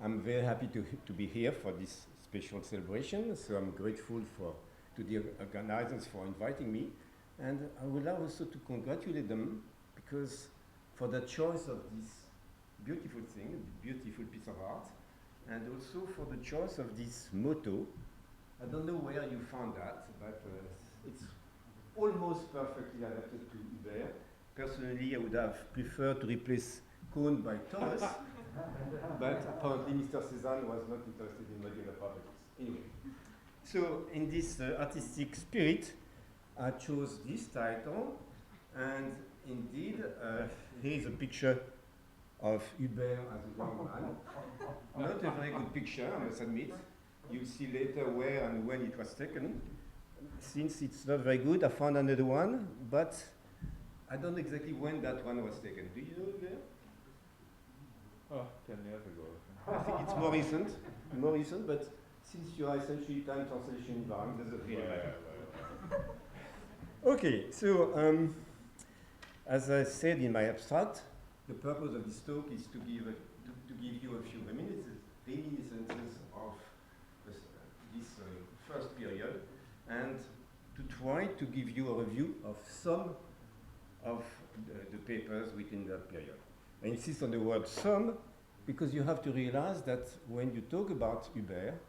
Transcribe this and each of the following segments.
I'm very happy to be here for this special celebration, so I'm grateful to the organizers for inviting me. And I would like also to congratulate them because for the choice of this beautiful thing, beautiful piece of art, and also for the choice of this motto. I don't know where you found that, but it's almost perfectly adapted to Hubert. Personally, I would have preferred to replace cone by Thomas, but apparently Mr. Cézanne was not interested in modular properties. Anyway, so in this artistic spirit, I chose this title, and indeed, here is a picture of Hubert as a young man. Not a very good picture, I must admit. You'll see later where and when it was taken. Since it's not very good, I found another one, but I don't know exactly when that one was taken. Do you know, Hubert? Oh, 10 years ago. I think it's more recent, but since you are essentially time translation environment, doesn't really matter. Okay, so as I said in my abstract, the purpose of this talk is to give you a few reminiscences of this first period, and to try to give you a review of some of the papers within that period. I insist on the word some, because you have to realize that when you talk about Hubert,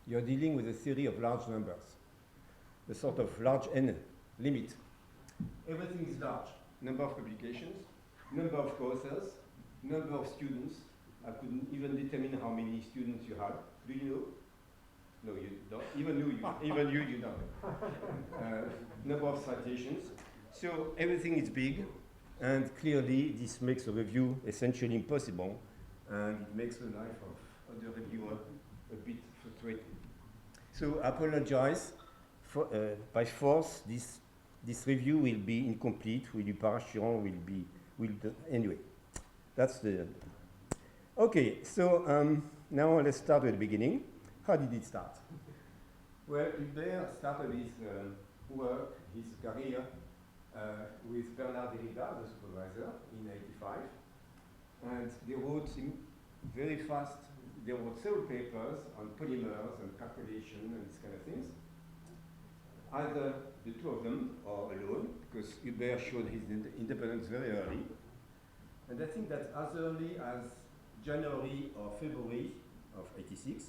you're dealing with a theory of large numbers, a sort of large n limit. Everything is large. Number of publications, number of courses, number of students. I couldn't even determine how many students you had. Do you know? No, you don't. Even you don't. Number of citations. So everything is big, and clearly this makes a review essentially impossible, and it makes the life of the reviewer a bit frustrating. So I apologize for, by force. This review will be incomplete. Will be parachurant. Anyway, that's the. Okay, so now let's start at the beginning. How did it start? Well, Hubert started his work, his career, with Bernard ZUBER, the supervisor, in '85. And they wrote very fast. They wrote several papers on polymers and calculation and these kind of things. Either the two of them or alone, because Hubert showed his independence very early. And I think that as early as January or February of '86,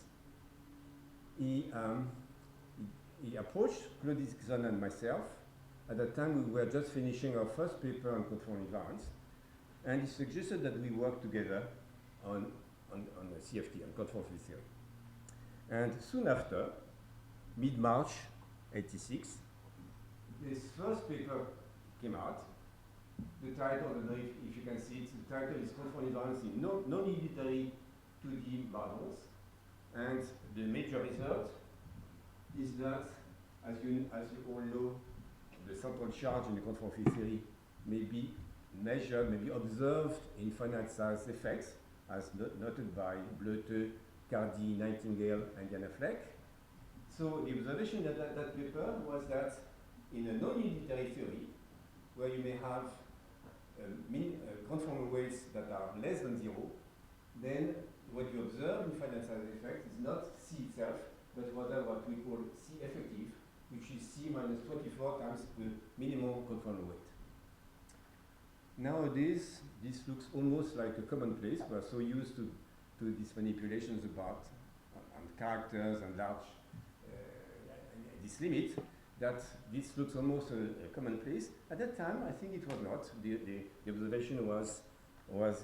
he approached Claude Dixon and myself. At that time, we were just finishing our first paper on conformal invariance, and he suggested that we work together on a CFT, on conformal theory. And soon after, mid-March '86, this first paper came out. The title, I don't know if you can see it, the title is Conformal Invariance in non-unitary 2D models. And the major result is that, as you all know, the central charge in the conformal field theory may be measured, may be observed in finite size effects, as noted by Bleuter, Cardy, Nightingale, and Janafleck. So the observation of that paper was that in a non-unitary theory, where you may have conformal weights that are less than 0, then what you observe in finite size effect is not C itself, but rather what we call C effective, which is C minus 24 times the minimum conformal weight. Nowadays, this looks almost like a commonplace. We are so used to these manipulations about characters and large this limit that this looks almost a commonplace. At that time, I think it was not. The observation was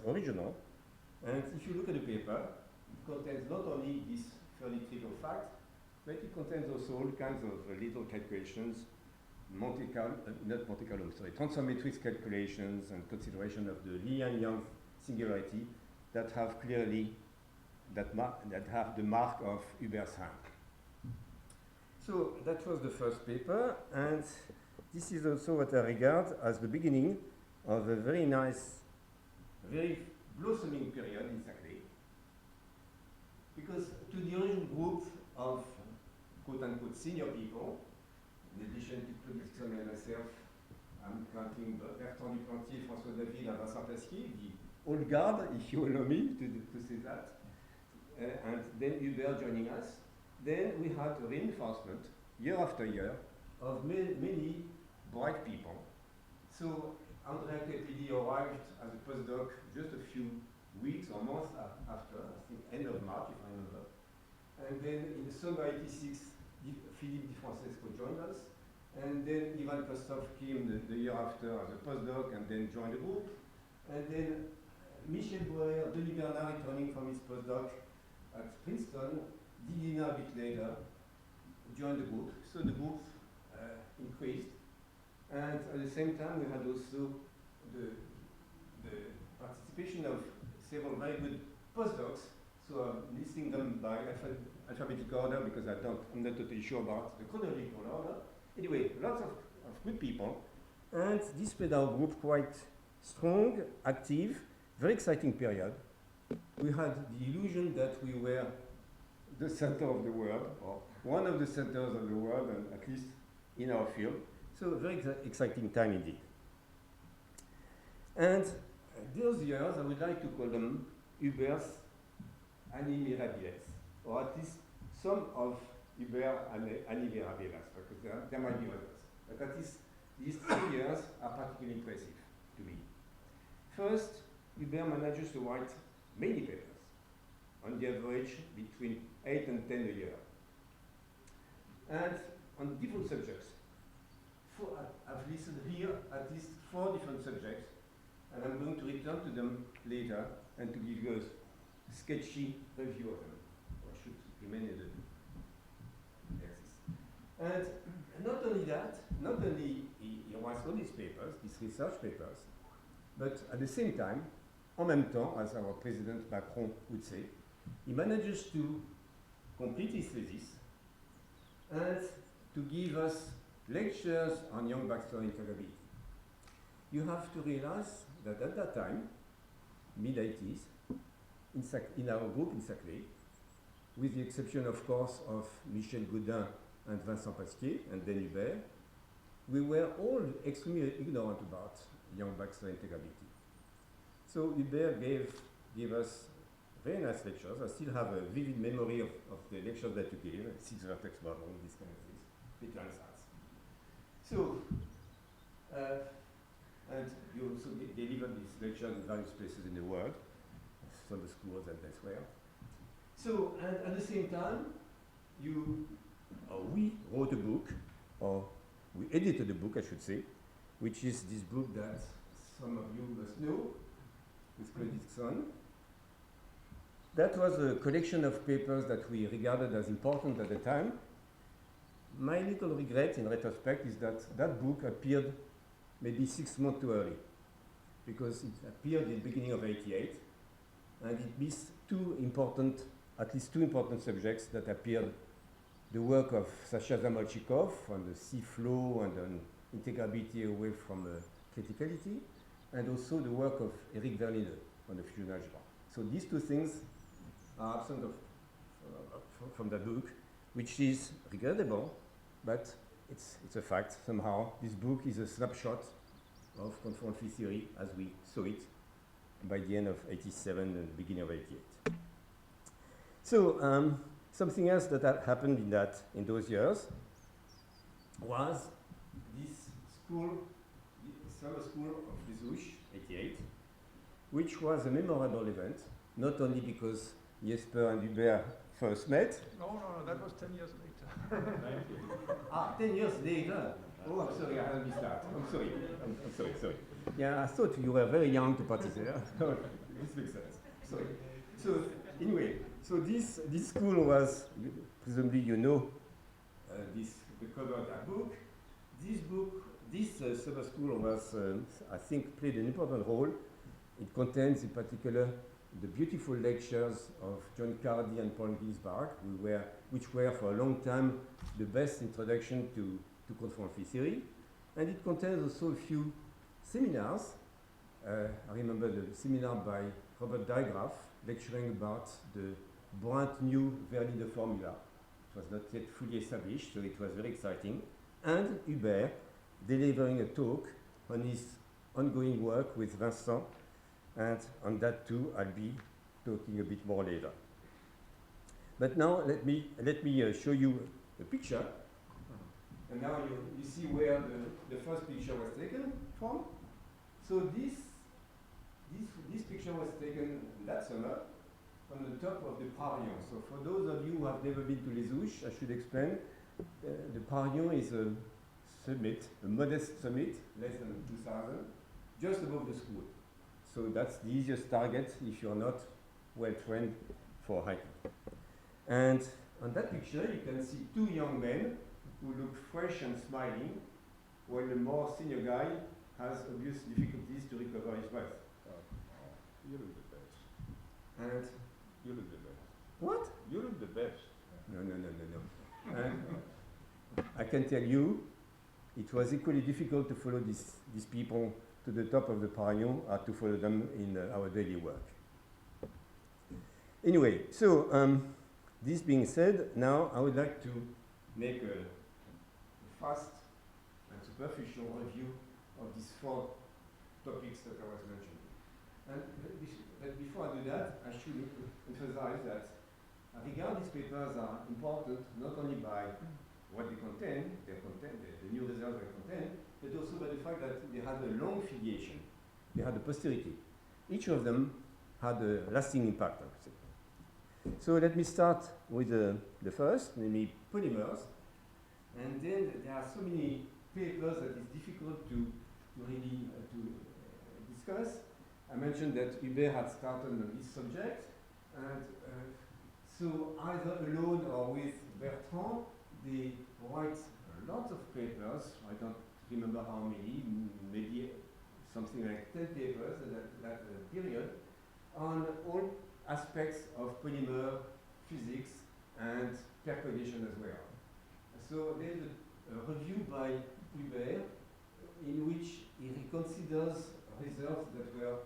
original. And if you look at the paper, it contains not only this fairly trivial fact, but it contains also all kinds of little calculations, transform matrix calculations and consideration of the Li-Yang singularity that have clearly, that have the mark of Hubert's hand. So that was the first paper, and this is also what I regard as the beginning of a very nice, very blossoming period in Saclay. Because to the original group of quote-unquote senior people, in addition to Claude Dixon and myself, I'm counting Bertrand Duplantier, François David, and Vincent Pasquier, the old guard, if you allow me to say that. and then Hubert joining us. Then we had a reinforcement, year after year, of many bright people. So Andrea Capelli arrived as a postdoc just a few weeks or months after, I think end of March, if I remember. And then in the summer 86, Philippe Di Francesco joined us. And then Ivan Kostov came the year after as a postdoc and then joined the group. And then Michel Boer, Denis Bernard returning from his postdoc at Princeton, Didina a bit later, joined the group. So the group increased. And at the same time, we had also the participation of several very good postdocs. So I'm listing them by alphabetical order because I'm not totally sure about the chronological order. Anyway, lots of good people. And this made our group quite strong, active, very exciting period. We had the illusion that we were the center of the world, or one of the centers of the world, and at least in our field. So a very exciting time indeed. And those years, I would like to call them Hubert's années mirabiles, or at least some of Hubert années mirabiles, because there might be others. But at least these 3 years are particularly impressive to me. First, Hubert manages to write many papers, on the average between 8 and 10 a year, and on different subjects. I've listed here at least 4 different subjects, and I'm going to return to them later and to give you a sketchy review of them, or should remain in the axis. And not only that, not only he writes all these papers, these research papers, but at the same time, en même temps, as our President Macron would say, he manages to complete his thesis and to give us lectures on Young-Baxter integrability. You have to realize that at that time, mid-80s, in our group in Saclay, with the exception, of course, of Michel Gaudin and Vincent Pasquier and then Hubert, we were all extremely ignorant about Young-Baxter integrability. So Hubert gave us very nice lectures. I still have a vivid memory of the lectures that you gave, 6-vertex model, these kind of things, bit answers. So, and you also delivered these lectures in various places in the world, summer schools and elsewhere. So, and at the same time, we wrote a book, or we edited a book, I should say, which is this book that some of you must know, with Credit Son. That was a collection of papers that we regarded as important at the time. My little regret in retrospect is that that book appeared maybe 6 months too early, because it appeared in the beginning of '88, and it missed at least two important subjects that appeared: the work of Sasha Zamolchikov on the sea flow and on integrability away from criticality, and also the work of Eric Verlinde on the fusion algebra. So these two things are absent from the book, which is regrettable, but it's a fact. Somehow, this book is a snapshot of conformal theory as we saw it by the end of '87 and the beginning of '88. So something else that had happened in those years was this summer school of Vesuche, '88, which was a memorable event, not only because Jesper and Hubert first met. No, that was 10 years later. 10 years later. Oh, I'm sorry, I had missed that. I'm sorry. Yeah, I thought you were very young to participate. This makes sense. Sorry. So anyway, this school was, presumably you know, the cover of that book. This summer school was, I think, played an important role. It contains, in particular, the beautiful lectures of John Cardy and Paul Ginsberg, which were for a long time the best introduction to conformal theory. And it contains also a few seminars. I remember the seminar by Robert Dijkgraaf lecturing about the brand new Verlinde formula. It was not yet fully established, so it was very exciting. And Hubert delivering a talk on his ongoing work with Vincent, and on that too I'll be talking a bit more later. But now let me show you a picture. And now you see where the first picture was taken from. So this picture was taken that summer on the top of the Parion. So for those of you who have never been to Les Ouches, I should explain, the Parion is a summit, a modest summit, less than 2,000, just above the school. So that's the easiest target if you're not well trained for hiking. And on that picture, you can see two young men who look fresh and smiling, while the more senior guy has obvious difficulties to recover his breath. You look the best. And You look the best. what? You look the best. No. And I can tell you, it was equally difficult to follow these people to the top of the Parion or to follow them in our daily work. Anyway, so this being said, now I would like to make a fast and superficial review of these four topics that I was mentioning. And but before I do that, I should emphasize that I regard these papers are important not only by what they contain, the new results they contain, but also by the fact that they had a long filiation. They had a posterity. Each of them had a lasting impact, I would say. So let me start with the first, namely polymers. And then there are so many papers that it's difficult to really discuss. I mentioned that Hubert had started on this subject, and so either alone or with Bertrand, they write a lot of papers. I don't remember how many, maybe something like 10 papers in that period, on all aspects of polymer physics and percolation as well. So there's a review by Hubert in which he reconsiders results that were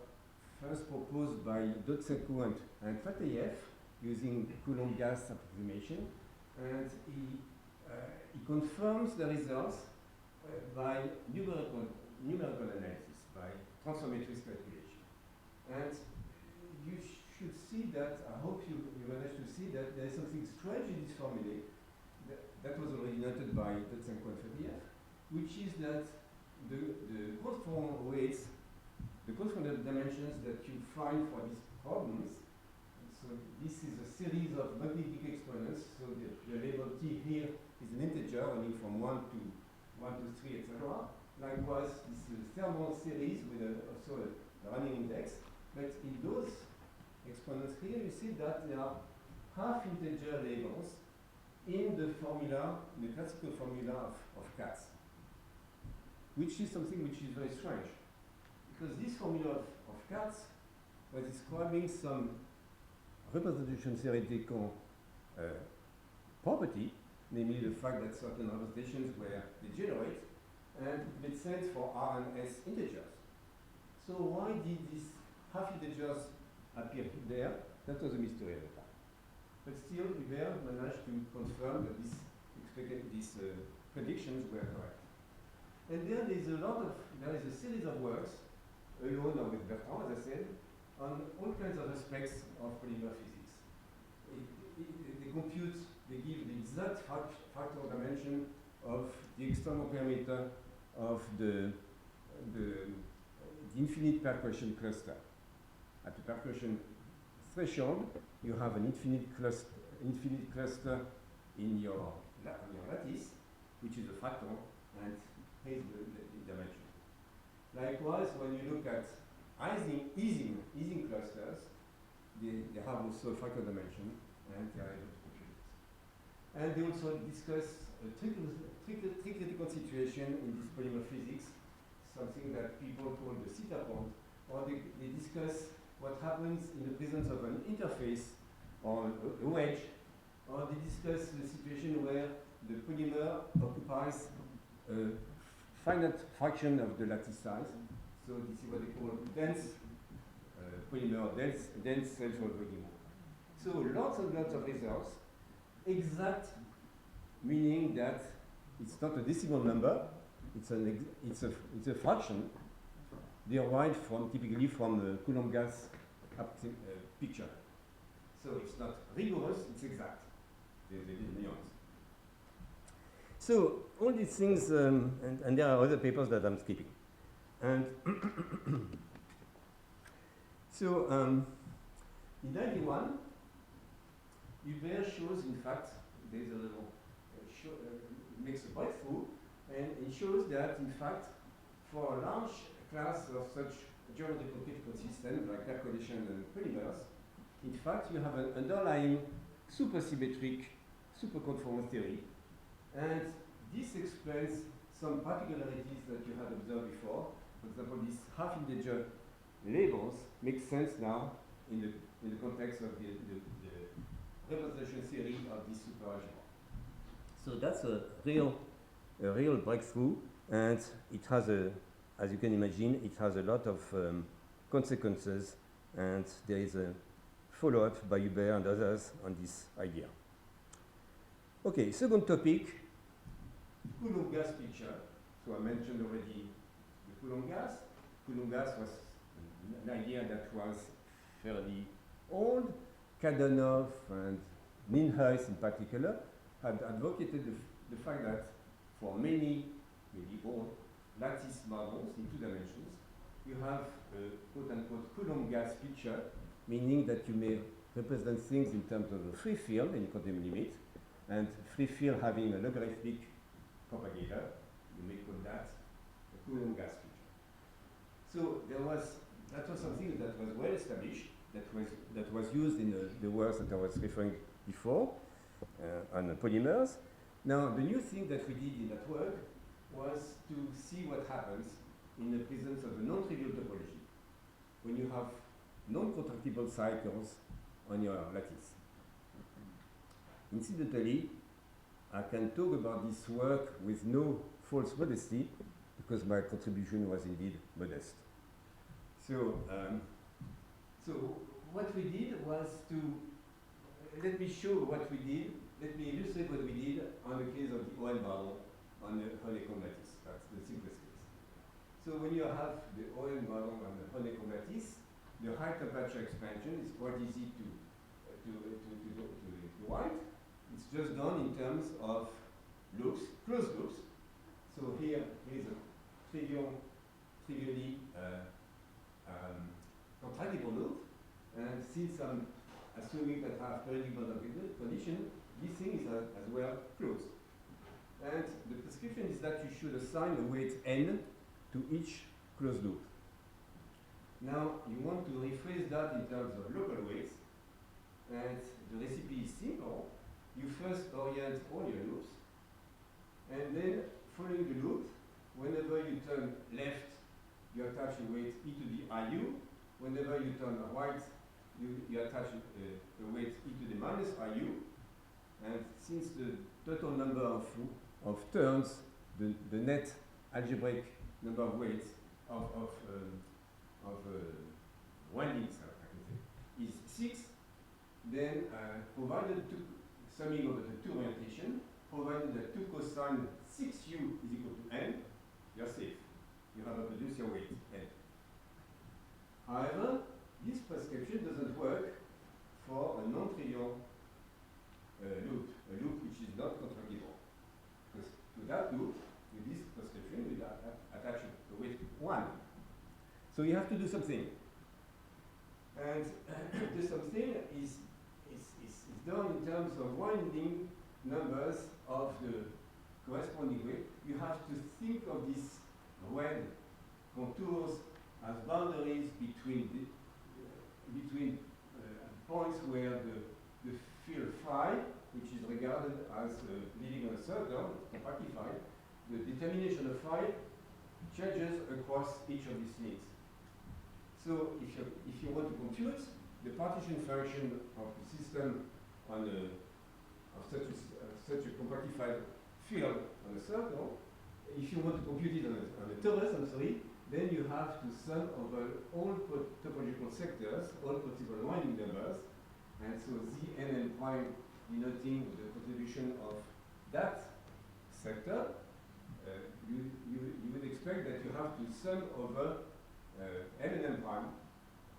first proposed by Dotsenko and Fatayev using Coulomb gas approximation, and he confirms the results by numerical analysis, by transformatrix calculation. And you should see that, I hope you managed to see that there is something strange in this formulae that was already noted by Dotsenko and Fatayev, which is that the conformal weights, the conformal dimensions that you find for these problems, so this is a series of magnetic exponents, so the label T here is an integer running from 1 to 3, etc. Likewise, this is a thermal series with also a running index, but in those exponents here, you see that there are half-integer labels in the formula, in the classical formula of cats, which is something which is very strange, because this formula of cats was describing some representation theoretical property, namely the fact that certain representations were degenerate and made sense for R and S integers. So why did these half integers appear there? That was a mystery at the time. But still, Hubert managed to confirm that these predictions were correct. And then there is a series of works, alone or with Bertrand, as I said, on all kinds of aspects of polymer physics. They give the exact fractal dimension of the external parameter of the infinite percussion cluster. At the percussion threshold, you have an infinite cluster in your lattice, which is a fractal, and here's the dimension. Likewise, when you look at Ising clusters, they have also a fractal dimension, and they are able to compute it. And they also discuss a tricritical situation in this polymer physics, something that people call the theta point, or they discuss what happens in the presence of an interface or a wedge, or they discuss the situation where the polymer occupies a finite fraction of the lattice size. So this is what they call dense polymer, dense central volume. So lots and lots of results, exact, meaning that it's not a decimal number, it's a fraction derived typically from the Coulomb gas picture. So it's not rigorous, it's exact. There's a little nuance. So all these things, and there are other papers that I'm skipping. And so in 91, Hubert shows, in fact, there's a little, makes a breakthrough, and it shows that, in fact, for a large class of such geometrical critical systems like air condition and polymers, in fact, you have an underlying supersymmetric, superconformal theory, and this explains some particularities that you had observed before. For example, these half-integer labels make sense now in the context of the representation theory of this superalgebra. So that's a real breakthrough, and it has as you can imagine, it has a lot of consequences, and there is a follow-up by Hubert and others on this idea. Okay, second topic, Coulomb gas picture. So I mentioned already the Coulomb gas. Coulomb gas was an idea that was fairly old. Kadanoff and Nienhuis in particular had advocated the fact that for many medieval lattice models in 2 dimensions, you have a quote-unquote Coulomb gas picture, meaning that you may represent things in terms of a free field in quantum limit, and free field having a logarithmic propagator, you may call that a Coulomb gas picture. So that was something that was well established, that was used in the works that I was referring before on the polymers. Now the new thing that we did in that work was to see what happens in the presence of a non-trivial topology when you have non-contractible cycles on your lattice. Incidentally, I can talk about this work with no false modesty because my contribution was indeed modest. So, so what we did was to, let me show what we did, let me illustrate what we did on the case of the ON model on the honeycomb lattice. That's the simplest case. So when you have the ON model on the honeycomb lattice, the high temperature expansion is quite easy to write. It's just done in terms of loops, closed loops. So here is a trivially contractible loop, and since I'm assuming that I have periodic boundary condition, this thing is as well closed. And the prescription is that you should assign a weight n to each closed loop. Now you want to rephrase that in terms of local weights, and the recipe is simple. You first orient all your loops, and then following the loop, whenever you turn left, you attach a weight e to the iu. Whenever you turn right, you attach a weight e to the minus iu. And since the total number of turns, the net algebraic number of weights of windings, I can say, is 6, then provided summing over the 2 orientation, provided that 2 cosine 6u is equal to n, you're safe. You have reproduced your weight, n. However, this prescription doesn't work for a non-trivial loop, a loop which is not contractible. Because to that loop, with this prescription, we attach a weight 1. So you have to do something. And the something is done in terms of winding numbers of the corresponding weight. You have to think of these red contours as boundaries between points where the field phi, which is regarded as leading on a circle, compactified, the determination of phi changes across each of these links. So if you want to compute the partition function of the system on of such a compactified field on a circle, if you want to compute it on a torus, then you have to sum over all topological sectors, all possible winding numbers, and so Zn prime denoting the contribution of that sector. You would expect that you have to sum over n prime.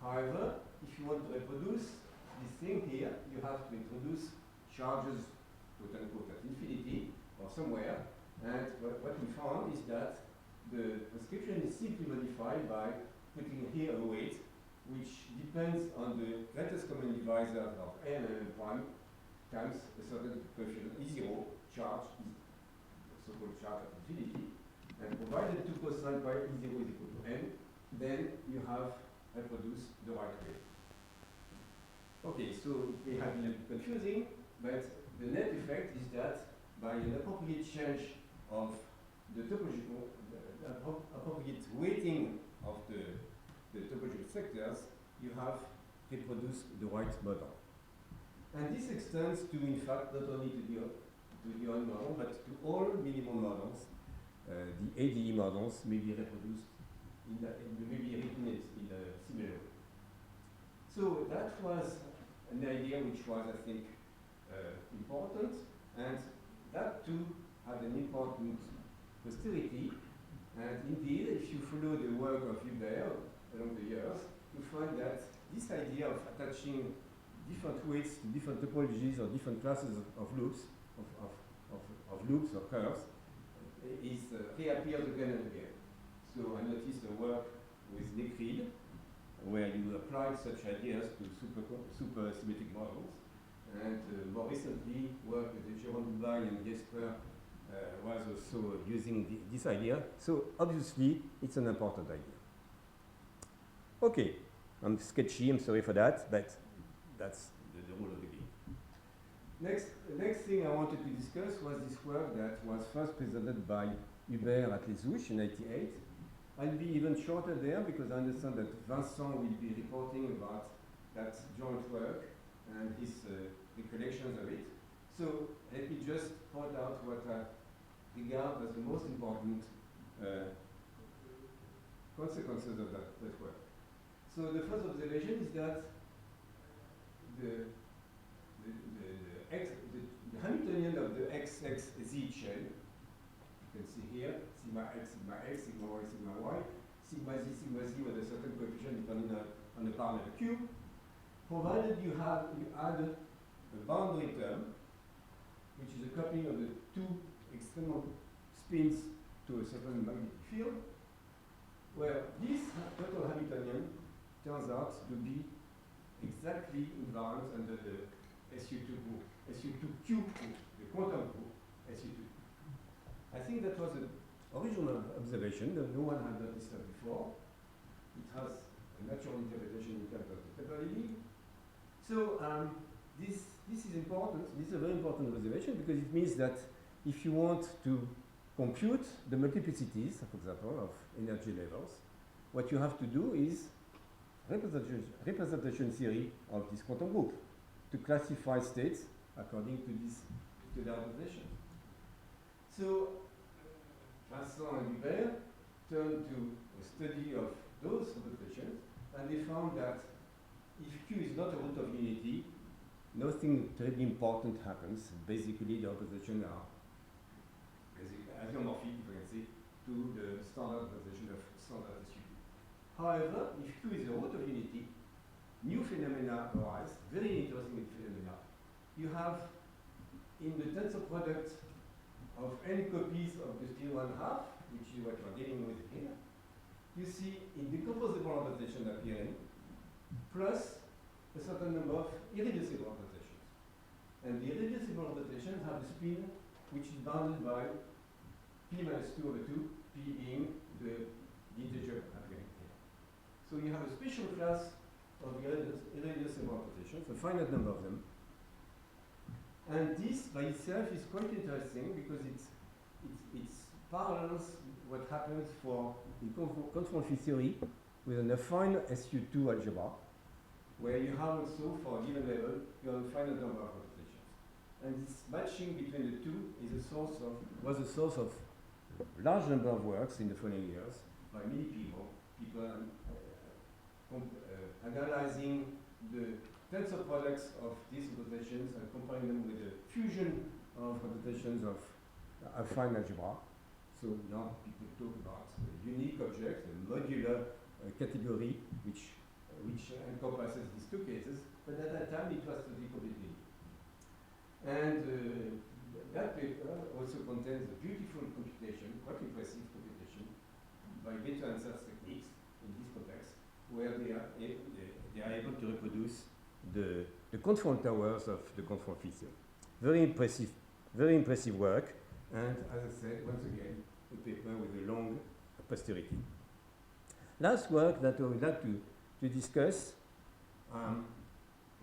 However, if you want to reproduce this thing here, you have to introduce charges, quote unquote, at infinity or somewhere. And what we found is that the prescription is simply modified by putting here a weight, which depends on the greatest common divisor of n and n prime times a certain coefficient E0 charge, so-called charge at infinity. And provided 2 cosine pi E0 is equal to n, then you have reproduced the right way. Okay, so it may have been a bit confusing, but the net effect is that by an appropriate change of the topological, appropriate weighting of the topological sectors, you have reproduced the right model. And this extends to, in fact, not only to the own model, but to all minimal models. The ADE models may be reproduced may be written in a similar way. So that was an idea which was, I think, important, and that too had an important posterity. And indeed, if you follow the work of Hubert along the years, you find that this idea of attaching different weights to different topologies or different classes of loops, of loops or curves, reappears again and again. So I noticed the work with Necrid, where you applied such ideas to super symmetric models, and more recently work with Jérôme Dubail and Jesper was also using this idea. So obviously it's an important idea. Okay, I'm sketchy, I'm sorry for that, but that's the rule of the game. The next thing I wanted to discuss was this work that was first presented by Hubert at Les Ouches in '98. I'll be even shorter there because I understand that Vincent will be reporting about that joint work and his recollections of it. So let me just point out what I regard as the most important consequences of that work. So the first observation is that the Hamiltonian of the XXZ chain, you can see here, sigma x, sigma y, sigma y, sigma z with a certain coefficient depending on the parallel cube, provided you add a boundary term, which is a coupling of the two external spins to a certain magnetic field, where this total Hamiltonian turns out to be exactly invariant under the SU2 group, SU2Q group, the quantum group, SU2. I think that was an original observation that no one had noticed that before. It has a natural interpretation in terms of the topology. So this is important. This is a very important observation because it means that if you want to compute the multiplicities, for example, of energy levels, what you have to do is representation theory of this quantum group to classify states according to their representation. So Vincent and Hubert turned to a study of those representations, and they found that if Q is not a root of unity, nothing terribly important happens. Basically, the representations are isomorphic, if you can see, to the standard representation of standard SU. However, if Q is a root of unity, new phenomena arise, very interesting phenomena. You have in the tensor product of n copies of the spin 1/2, which is what we're dealing with here, you see indecomposable representation appearing, plus a certain number of irreducible representations. And the irreducible representations have a spin which is bounded by p minus 2 over 2, p being the integer appearing here. So you have a special class of irreducible representations, a finite number of them. And this by itself is quite interesting because it parallels what happens for in conformal theory with an affine SU2 algebra, where you have also for a given level you have a finite number of representations. And this matching between the two is was a source of large number of works in the following years by many people analyzing the tensor products of these representations and comparing them with the fusion of representations of affine algebra. So now people talk about a unique object, a modular category which encompasses these two cases, but that that time it was totally completely new. And that paper also contains a beautiful computation, quite impressive computation, by Bernard ZUBER techniques in this context, where they are able to reproduce the conform towers of the conform fissure. Very impressive work, and as I said, once again, a paper with a long posterity. Last work that I would like to discuss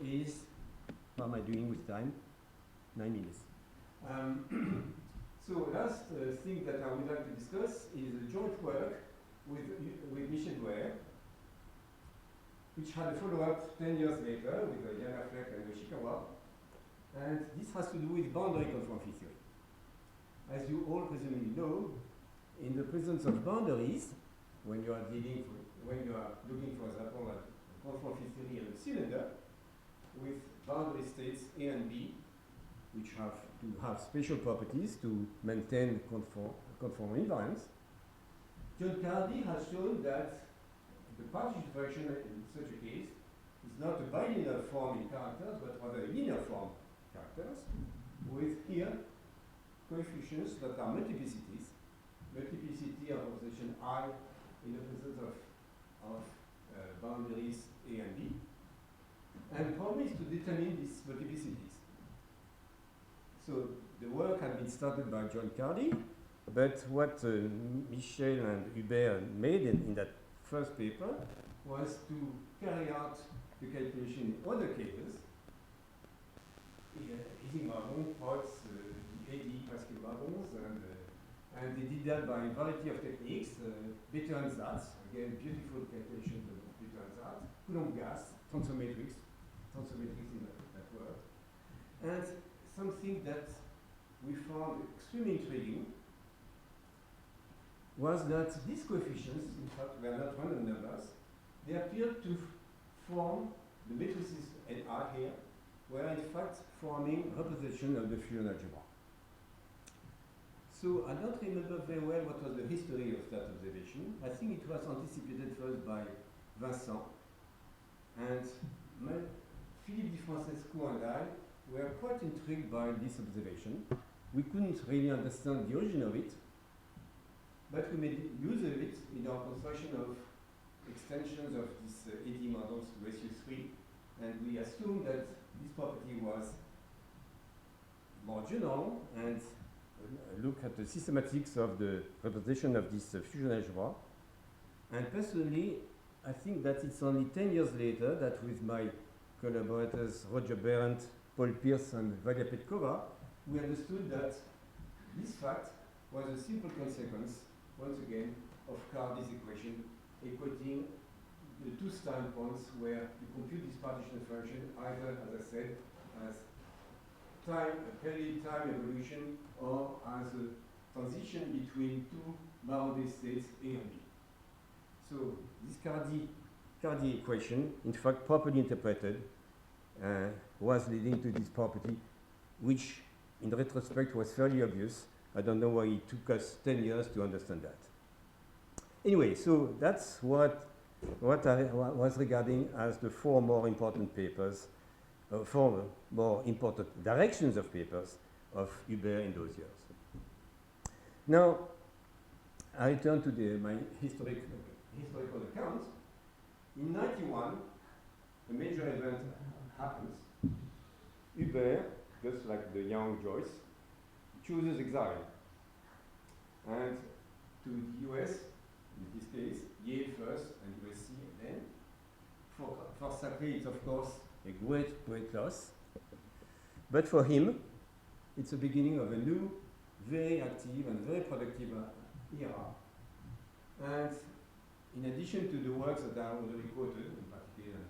is, how am I doing with time? 9 minutes. So last thing that I would like to discuss is a joint work with Michel Boer, which had a follow-up 10 years later with Yana Fleck and Yoshikawa. And this has to do with boundary conformity theory. As you all presumably know, in the presence of boundaries, when you are looking, for example, at conformity theory of a cylinder with boundary states A and B, which have to have special properties to maintain conform invariance, John Cardy has shown that the partition fraction in such a case is not a bilinear form in characters, but rather a linear form characters, with here coefficients that are multiplicities, multiplicity of position I in the presence of boundaries A and B, and promise to determine these multiplicities. So the work had been started by John Cardy, but what Michel and Hubert made in that first paper was to carry out the calculation in other cases, using Marron, Potts, AD Pascal Marrons, and they did that by a variety of techniques, better and Zatz, again, beautiful calculation of better and Zatz, Coulomb gas, transformatrix in that work. And something that we found extremely intriguing was that these coefficients, in fact, were not random numbers. They appeared to form the matrices and R here, were in fact forming representation of the Fusion algebra. So I don't remember very well what was the history of that observation. I think it was anticipated first by Vincent, and Philippe Di Francesco and I were quite intrigued by this observation. We couldn't really understand the origin of it, but we made use of it in our construction of extensions of this AD models to ratio 3, and we assumed that this property was more general and look at the systematics of the representation of this fusion algebra. And personally, I think that it's only 10 years later that with my collaborators Roger Berendt, Paul Pierce, and Valia Petkova, we understood that this fact was a simple consequence, once again, of Cardy's equation, equating the two standpoints where you compute this partition function either, as I said, as period time evolution or as a transition between two boundary states A and B. So this Cardy equation, in fact, properly interpreted, was leading to this property, which in retrospect was fairly obvious. I don't know why it took us 10 years to understand that. Anyway, so that's what I was regarding as the four more important papers, four more important directions of papers of Hubert in those years. Now, I return to my historical account. In 91, a major event happens. Hubert, just like the young Joyce, chooses exile. And to the US, in this case, Yale first and USC then. For Saclay, it's of course a great loss. But for him, it's the beginning of a new, very active and very productive era. And in addition to the works that are already quoted, in particular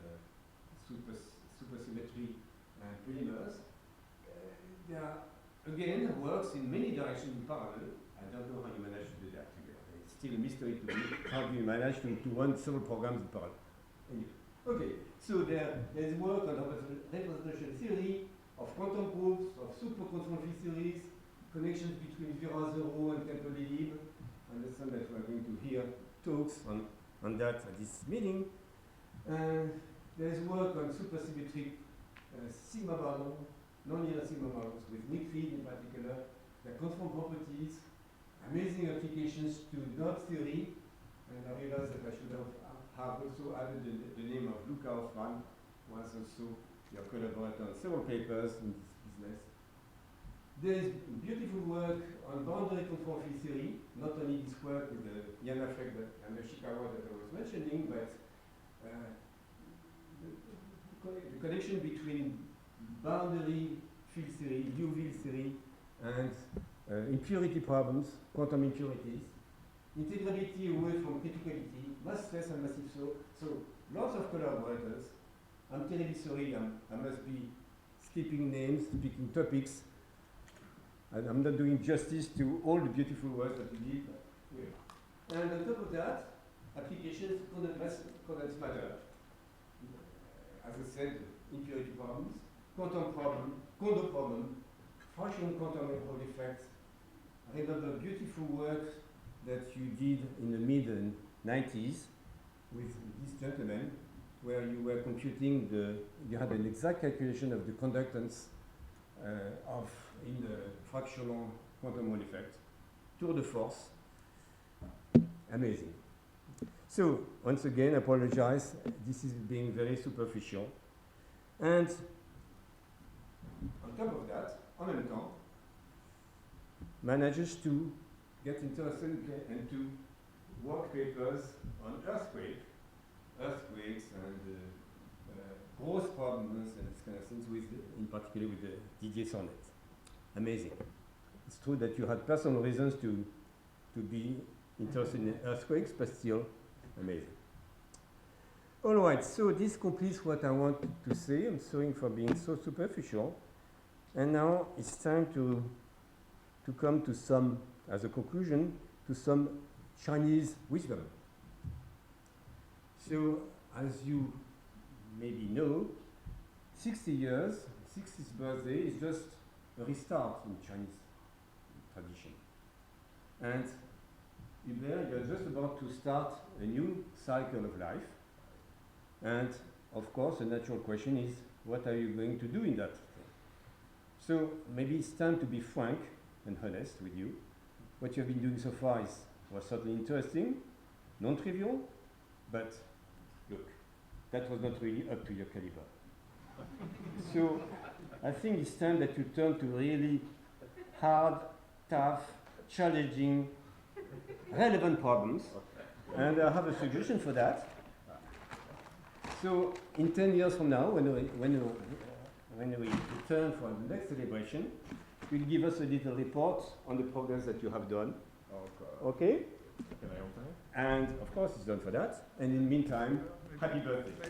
supersymmetry and polymers, there are again works in many directions in parallel. I don't know how you manage to do that. It's still a mystery to me. How do you manage to run several programs in parallel? Anyway. Okay, so there's work on representation theory of quantum proofs, of superconformity theories, connections between Vira-Zero and Temple-Lib. I understand that we're going to hear talks on that at this meeting. There's work on supersymmetric sigma bundle, non-linear sigma bundles with weak field in particular, that conform properties, amazing applications to dot theory, and I realized that I should have also added the name of Luca Hoffman, was also your collaborator on several papers in this business. There is beautiful work on boundary conform field theory, not only this work with the Yanafek and the Shikawa that I was mentioning, but the connection between boundary field theory, UV theory, and impurity problems, quantum impurities, integrability away from criticality, massless and massive so lots of collaborators. I'm terribly sorry, I must be skipping names, speaking topics, and I'm not doing justice to all the beautiful work that we did. Yeah. And on top of that, applications condensed matter. As I said, impurity problems, quantum problem, Kondo problem, fractional quantum Hall effects. I remember beautiful work that you did in the mid-90s with this gentleman, where you were computing you had an exact calculation of the conductance in the fractional quantum Hall effect. Tour de force. Amazing. So, once again, I apologize. This is being very superficial. And on top of that, en même temps, manages to get interested and to work papers on earthquakes and growth problems and this kind of things, in particular with the Didier Sonnet. Amazing. It's true that you had personal reasons to be interested in earthquakes, but still amazing. All right, so this completes what I wanted to say. I'm sorry for being so superficial. And now it's time to come to some, as a conclusion, to some Chinese wisdom. So, as you maybe know, 60 years, 60th birthday is just a restart in Chinese tradition. And Hubert, you're just about to start a new cycle of life. And of course, the natural question is, what are you going to do in that? So maybe it's time to be frank and honest with you. What you have been doing so far was certainly interesting, non-trivial, but look, that was not really up to your caliber. So I think it's time that you turn to really hard, tough, challenging, relevant problems. And I have a suggestion for that. So in 10 years from now, when we return for the next celebration, you'll give us a little report on the progress that you have done. Okay? Can I open it? And of course it's done for that. And in the meantime, happy birthday.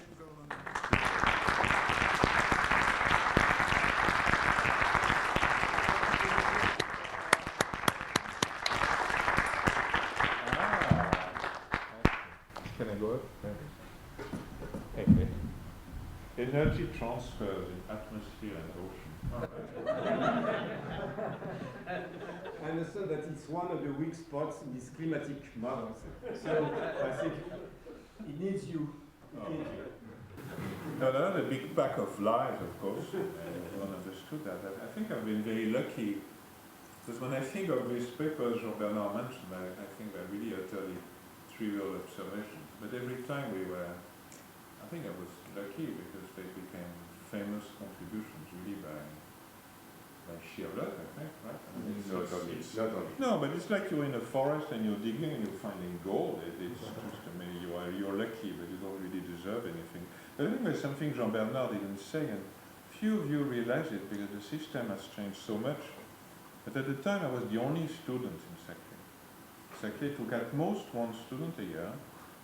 Can I go up? Okay. Energy transfers in atmosphere and ocean. I understand that it's one of the weak spots in these climatic models. So I think it needs you. No, another big pack of lies, of course. Everyone understood that. I think I've been very lucky, because when I think of these papers Jean-Bernard mentioned, I think they're really utterly trivial observations. But every time I think I was lucky because they became famous contributions really by sheer luck, I think, right? I mean, Not only. no, but it's like you're in a forest and you're digging and you're finding gold. It's just, I mean, you're lucky, but you don't really deserve anything. But I think there's something Jean-Bernard didn't say, and few of you realize it because the system has changed so much. But at the time, I was the only student in Saclay. Saclay took at most one student a year,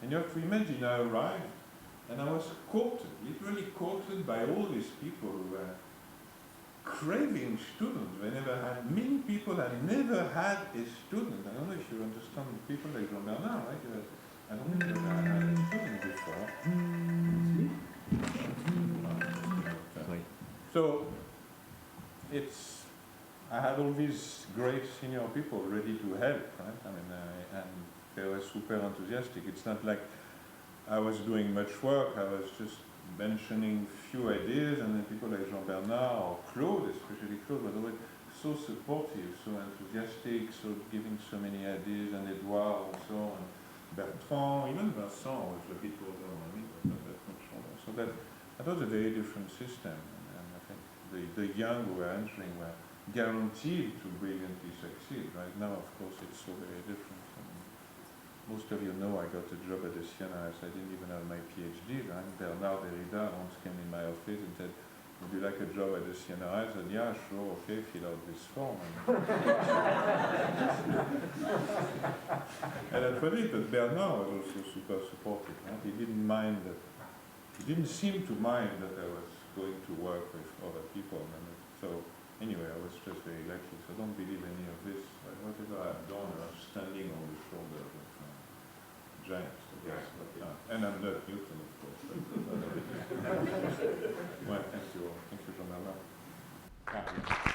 and you have to imagine I arrived, and I was courted, literally courted by all these people who were craving students. They never had, many people had never had a student. I don't know if you understand people like Jean-Bernard, right? I don't think they've ever had a student before. So, I had all these great senior people ready to help, right? I mean, and they were super enthusiastic. It's not like I was doing much work. I was just mentioning few ideas, and then people like Jean-Bernard or Claude, especially Claude, was always so supportive, so enthusiastic, so giving so many ideas, and Edouard also, and Bertrand, even Vincent was a bit older than me, but not that much older. So that was a very different system, and I think the young who were entering were guaranteed to brilliantly succeed. Right now, of course, it's so very different. Most of you know I got a job at the CNRS. I didn't even have my PhD. Right? Bernard Derrida once came in my office and said, "Would you like a job at the CNRS?" I said, "Yeah, sure, okay, fill out this form." And that was it. But Bernard was also super supportive. Right? He didn't mind that. He didn't seem to mind that I was going to work with other people. And so anyway, I was just very lucky. So don't believe any of this. Whatever I've done, I'm standing on the shoulders of giants. Yes. And I'm not Newton, of course. Well, thank you all. Thank you, Jean-Bernard.